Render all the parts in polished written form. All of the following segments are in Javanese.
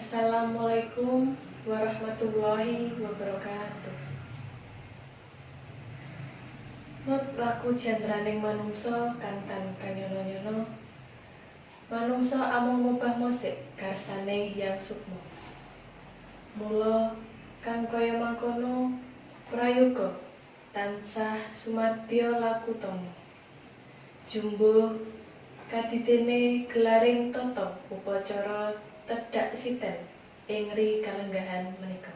Assalamualaikum warahmatullahi wabarakatuh. Mut laku jandraning manungsa kantan kanyono-nyono. Manungsa amung ngubah musik karsane yang sukma. Mula kang kaya mangkono prayoga tansah sumadya laku tomo. Jumbuh kadidene gelaring tata upacara tedhak siten ing ri kalenggahan menika.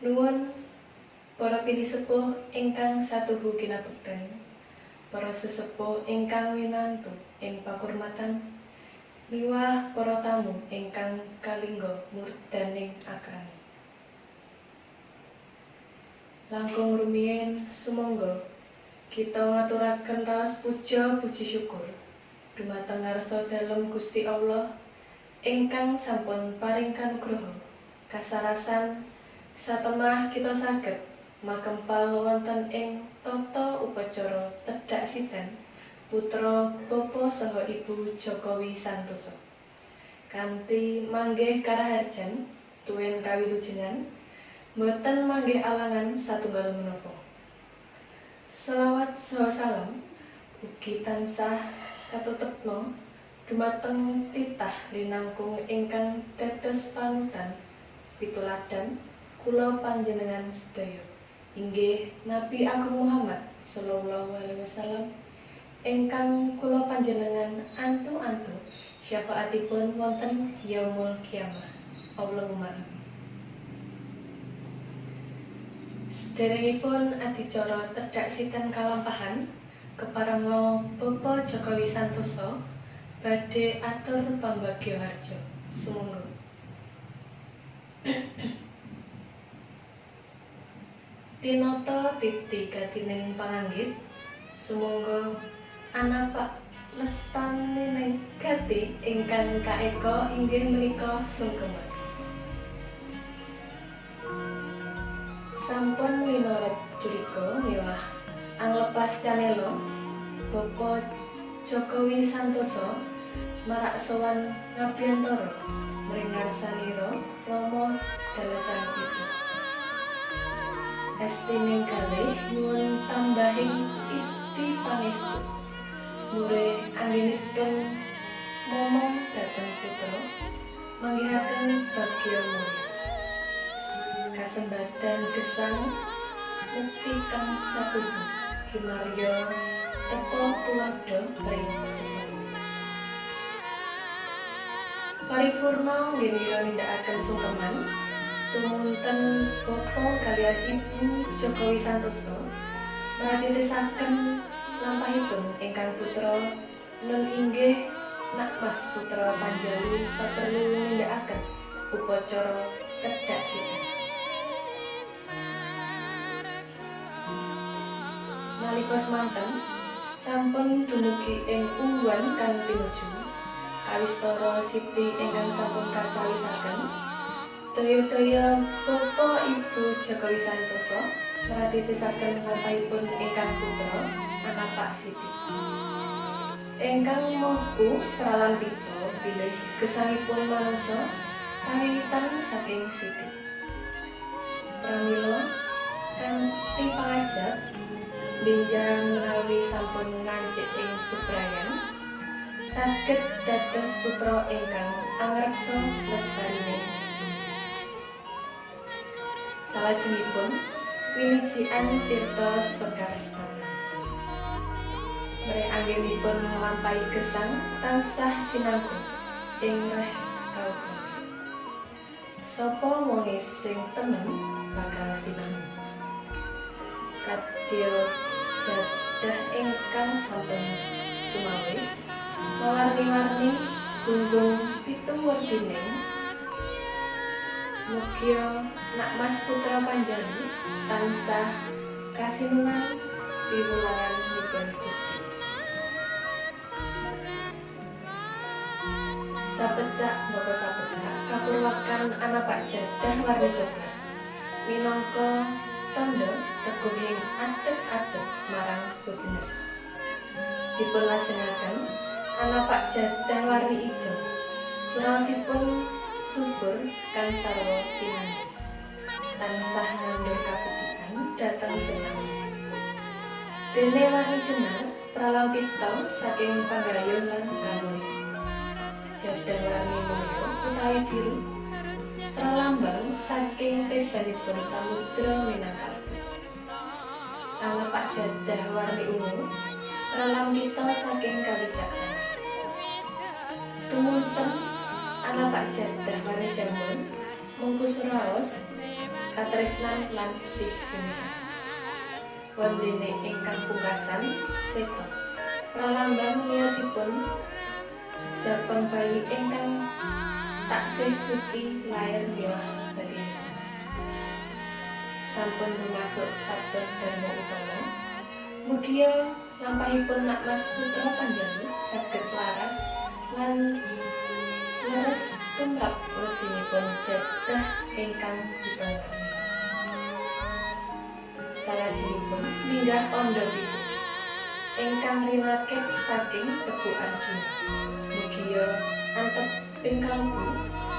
Nuwun para pinisepuh ingkang satuhu kinabekten, para sesepuh ingkang winantu ing pakurmatan, miwah para tamu ingkang kalingga murdaning akrami. Langkung rumiyin sumangga kita ngaturaken raos puja puji syukur dumateng ngarsa dalem Gusti Allah ingkang sampun paring kanugraha kasarasan satemah kita saged makempal wonten ing tata upacara tedhak siten putra Bapa saha Ibu Jokowi Santoso kanthi manggih karaharjan tuwin kawilujengan mboten manggih alangan satunggal menapa. Selawat saha salam ugi tansah katetepna dumateng titah linangkung ingkang dados panutan pituladan kula panjenengan sedaya inggih Nabi Agung Muhammad sallallahu alaihi wasallam ingkang kula panjenengan antu-antu syafaatipun wonten yaumul kiamah. Allahumma amin. Sederengipun adicara tedhak siten kalampahan keparenga Bapak Jokowi Santoso badhe atur pambagya harja. Sumangga. Tinata titi katining panganggit sumangga anapak lestanining gati ingkang kaeka inggih menika sungkeman. Sampun winoret curiga miwah anglepas canelo Bapak Jokowi Santoso marak sowan ngabiyantara mring ngarsanira Rama dalesan itu. Estining kalih nyuwun tambahing iti pangestu mure anggenipun momong dhateng putra manggihaken bagya murid kasembadan gesang mukti kang satuhu kinarya tepa tuladha mring sesama. Paripurna nggih nindakaken sungkeman tumunten Bapa kaliyan Ibu Jokowi Santoso maratitisaken lampahipun ingkang putra nun inggih Nakmas putra Panjalu saperlu nindakaken upacara tedhak siten. Nalika semanten sampun dumugi ing ungguhan kang pinuju kawistara siti ingkang sampun kacawisaken daya-daya Bapak Ibu Jokowi Santoso maratitisaken lampahipun ingkang putra Anapak Siti ingkang mampu pralambita bilih gesangipun manungsa kawiwitan saking Siti pramila kanthi pangajap benjang menawi sampun ngancik ing bebrayan saged dados putra ingkang angreksa lestarining. Salajengipun winijian tirta sekarestana mrih anggenipun nglampahi gesang tansah sinanggung ing reh kaubah. Sapa wonge sing temen bakal tinemu kadya jadah ingkang sampun cumawis mawarni-warni gunggung pitung werdining mugia Nakmas putra Panjalu tansah kasinungan piwulangan nipun Gusti. Sapecak bapa sapecak kapurwakan Anapak jadah warni coklat minangka tandha teguhing adeg-adeg marang bebener. Dipun lajengaken Anapak jadah warni ijo Suraosipun subur kang sarwa pinanggih, tansah ngandhut kabecikan dhateng sesami. Dene warni jenar pralampita saking panggayuh lan pramila. Jadah warni mulya utawi biru pralambang saking tebalipun samudra Minangkabau. Alapak jadah warni ungu pralampita saking kawicaksanan. Tumunten alapak jadah warni jambon mungku suraos katresnan lan sih-simiran. Wondene ingkang pungkasan seta pralambang miyosipun Japon bayi ingkang taksih suci lair miwah batin. Sampun termasuk sabda dharma utama. Mugia lampahipun Nak Mas Putra Panjalu saged laras lan leres tumrap wedinipun jadah ingkang ditangani. Salajengipun minggah Onda Pitu ingkang rilakep saking Tebu Arjuna. Mugia antep ping kalbu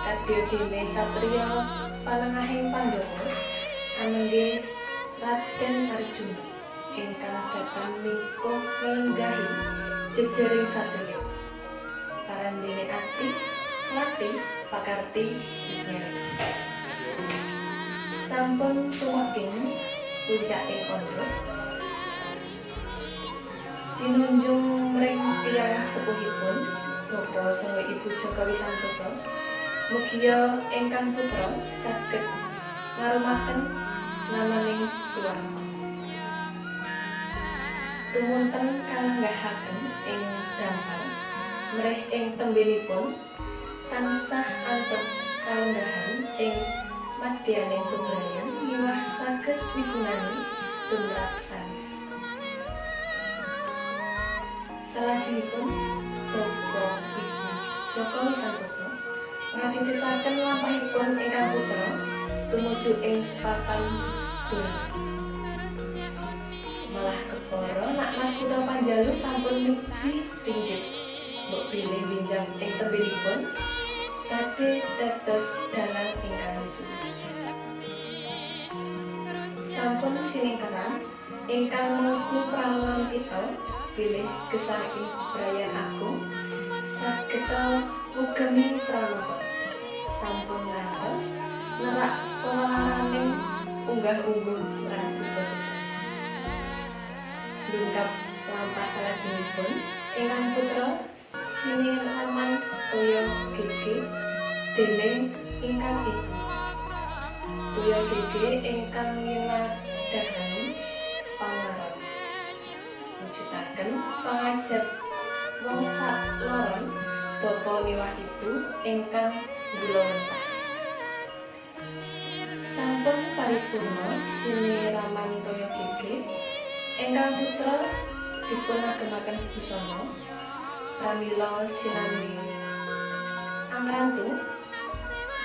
kadya dene satriya panengahing Pandhawa anenggih Raden Arjuna ingkang datang mingkuh nglenggahi jejering satriya. Parandene ati Lati pakarti Wisnureji. Sampun tumengking puncak ing Onda. Jinunjung mring tiyang sepuhipun Bapak saha Ibu Jokowi Santoso. Mugia ingkang putra saged ngarumaken namaning keluarga. Tumunten kalenggahaken ing dampar mrih ing tembenipun tansah antep kalenggahan ing madyaning bebrayan miwah saged migunani tumrap sanes. Salajengipun Bapak Ibu Jokowi Santoso ngatitisaken lampahipun ingkang putra tumuju ing papan dolan. Malah kepara Nak Mas Putra Panjalu sampun miji pinggit mbok bilih minjang ing tembenipun badhe dados dalang ingkang misuwur. Sampun sinengkeran ingkang mengku pralampita bilih gesah ing bebrayan agung sageta ngugemi pranata. Sampun ngantos nerak pawelaraning unggah-ungguh lan suka-suka. Lungkap lampah salajengipun ingkang putra Siniraman Toya Gege déning ingkang ibu. Toya Gege ingkang nyinadhahaken pangarep mujudaken pangajab wong sakloron bapa miwah ibu ingkang nggulawentah. Sampun paripurna Siniraman Toya Gege ingkang putra dipunagemaken busana pramila sinambi angrantu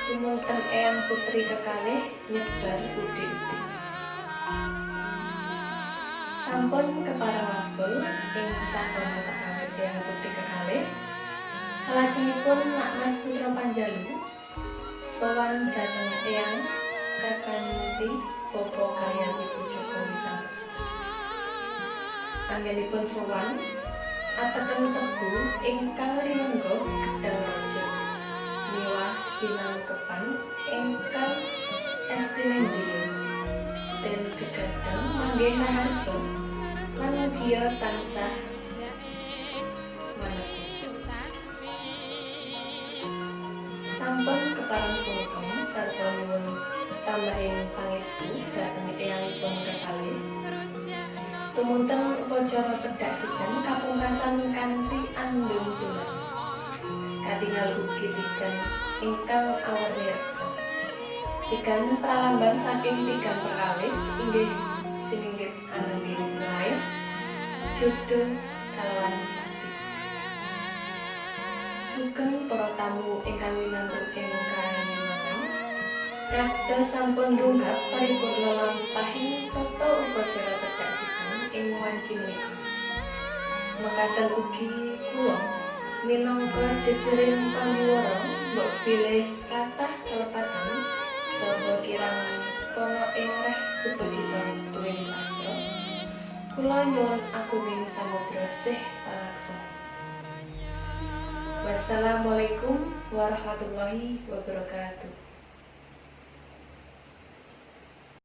tumunten eyang putri kekalih nyebar udi-udi. Sampun kepareng wangsul ing sasana sakawit eyang putri kekalih. Salajengipun Nak Mas Putra Panjalu sowan dhateng eyang kakanthi bapa kaliyan Ibu Jokowi Santoso. Anggenipun sowan ateken tebu ingkang rinengga gedhang raja miwah jinangkepan ingkang estinendriya den gegadhang manggih raharja lan mugia tansah maneka. Sampun kepareng sungkem sarta nyuwun tambahing pangestu dhateng eyangipun kekalih. Tumunten upacara pedhak sidan kapungkasan kanthi andum tulan. Katingal ugi tigan ingkang awerni reksa. Tigan pralambang saking tigang perkawis inggih siningit anenggih lair judul kalawan pati. Sugeng para tamu ingkang winantuk ing kahyangan. Kados sampun ndungkap paripurna lampahing tata upacara pedhak sidan ing wanci menika. Mekaten ugi kula Minangka jejering pambiwara mbok bilih kathah kelepatan saha kirang kono ing reh Subasita Tuwin Sastra. Kula nyuwun agunging samudra sih paraksa. Wassalamualaikum warahmatullahi wabarakatuh.